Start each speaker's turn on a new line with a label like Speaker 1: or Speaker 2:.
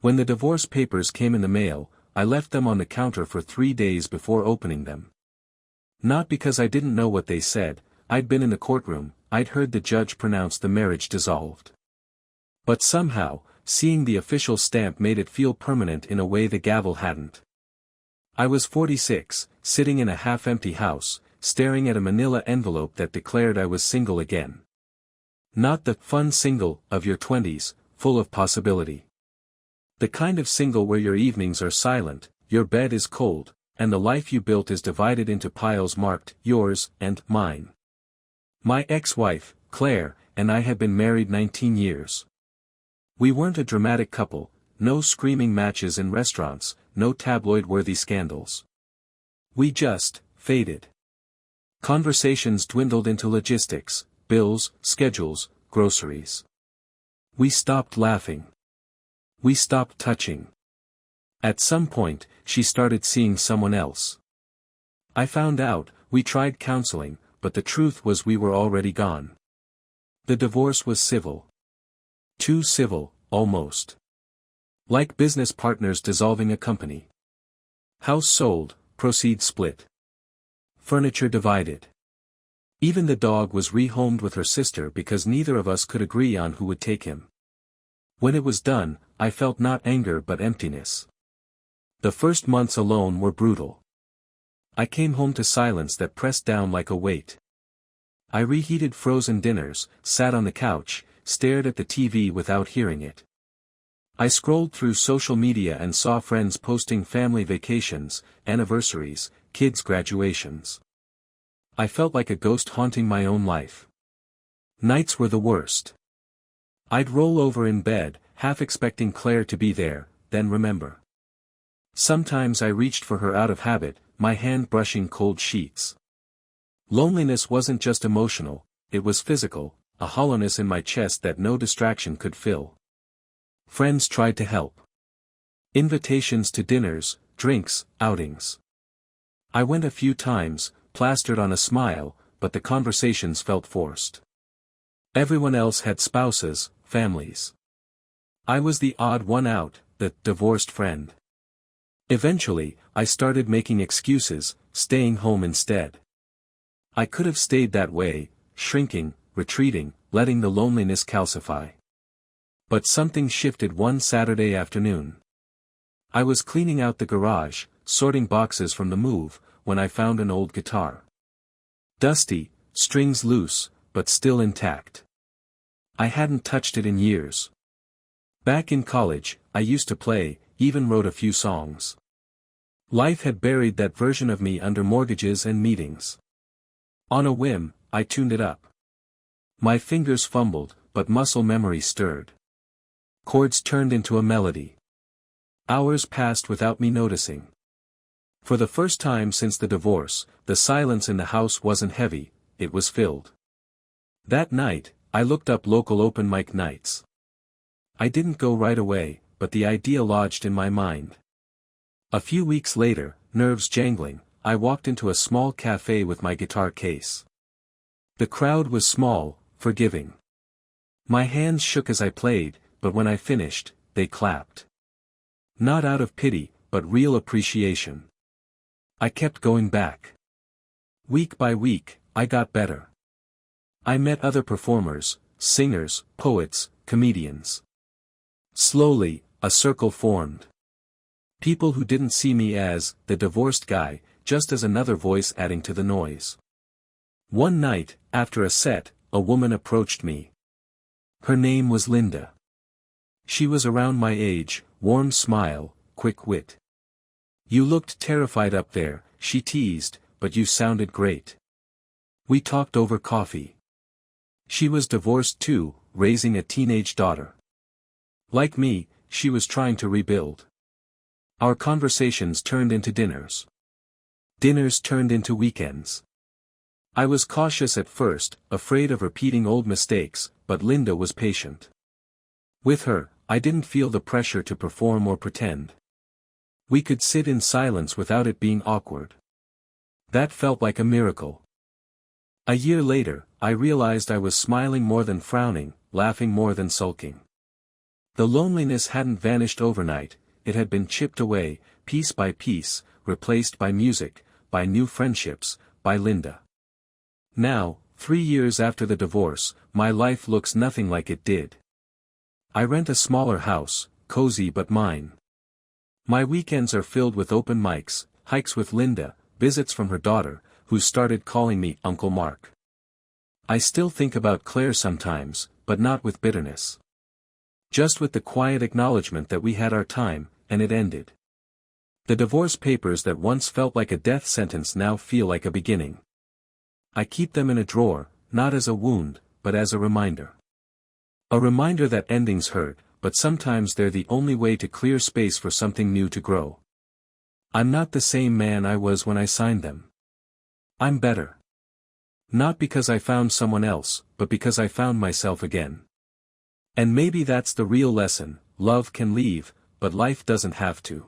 Speaker 1: When the divorce papers came in the mail, I left them on the counter for 3 days before opening them. Not because I didn't know what they said, I'd been in the courtroom, I'd heard the judge pronounce the marriage dissolved. But somehow, seeing the official stamp made it feel permanent in a way the gavel hadn't. I was 46, sitting in a half-empty house, staring at a manila envelope that declared I was single again. Not the fun single of your 20s, full of possibility. The kind of single where your evenings are silent, your bed is cold, and the life you built is divided into piles marked yours and mine. My ex-wife, Claire, and I had been married 19 years. We weren't a dramatic couple, no screaming matches in restaurants, no tabloid-worthy scandals. We just faded. Conversations dwindled into logistics, bills, schedules, groceries. We stopped laughing. We stopped touching. At some point, she started seeing someone else. I found out, we tried counseling, but the truth was we were already gone. The divorce was civil. Too civil, almost. Like business partners dissolving a company. House sold, proceeds split. Furniture divided. Even the dog was rehomed with her sister because neither of us could agree on who would take him. When it was done, I felt not anger but emptiness. The first months alone were brutal. I came home to silence that pressed down like a weight. I reheated frozen dinners, sat on the couch, stared at the TV without hearing it. I scrolled through social media and saw friends posting family vacations, anniversaries, kids' graduations. I felt like a ghost haunting my own life. Nights were the worst. I'd roll over in bed, half expecting Claire to be there, then remember. Sometimes I reached for her out of habit, my hand brushing cold sheets. Loneliness wasn't just emotional, it was physical, a hollowness in my chest that no distraction could fill. Friends tried to help. Invitations to dinners, drinks, outings. I went a few times, plastered on a smile, but the conversations felt forced. Everyone else had spouses, families. I was the odd one out, the divorced friend. Eventually, I started making excuses, staying home instead. I could have stayed that way, shrinking, retreating, letting the loneliness calcify. But something shifted one Saturday afternoon. I was cleaning out the garage, sorting boxes from the move, when I found an old guitar. Dusty, strings loose, but still intact. I hadn't touched it in years. Back in college, I used to play, even wrote a few songs. Life had buried that version of me under mortgages and meetings. On a whim, I tuned it up. My fingers fumbled, but muscle memory stirred. Chords turned into a melody. Hours passed without me noticing. For the first time since the divorce, the silence in the house wasn't heavy, it was filled. That night, I looked up local open mic nights. I didn't go right away, but the idea lodged in my mind. A few weeks later, nerves jangling, I walked into a small cafe with my guitar case. The crowd was small, forgiving. My hands shook as I played, but when I finished, they clapped. Not out of pity, but real appreciation. I kept going back. Week by week, I got better. I met other performers, singers, poets, comedians. Slowly, a circle formed. People who didn't see me as the divorced guy, just as another voice adding to the noise. One night, after a set, a woman approached me. Her name was Linda. She was around my age, warm smile, quick wit. You looked terrified up there, she teased, but you sounded great. We talked over coffee. She was divorced too, raising a teenage daughter. Like me, she was trying to rebuild. Our conversations turned into dinners. Dinners turned into weekends. I was cautious at first, afraid of repeating old mistakes, but Linda was patient. With her, I didn't feel the pressure to perform or pretend. We could sit in silence without it being awkward. That felt like a miracle. A year later, I realized I was smiling more than frowning, laughing more than sulking. The loneliness hadn't vanished overnight, it had been chipped away, piece by piece, replaced by music, by new friendships, by Linda. Now, 3 years after the divorce, my life looks nothing like it did. I rent a smaller house, cozy but mine. My weekends are filled with open mics, hikes with Linda, visits from her daughter, who started calling me Uncle Mark. I still think about Claire sometimes, but not with bitterness. Just with the quiet acknowledgement that we had our time, and it ended. The divorce papers that once felt like a death sentence now feel like a beginning. I keep them in a drawer, not as a wound, but as a reminder. A reminder that endings hurt, but sometimes they're the only way to clear space for something new to grow. I'm not the same man I was when I signed them. I'm better. Not because I found someone else, but because I found myself again. And maybe that's the real lesson: love can leave, but life doesn't have to.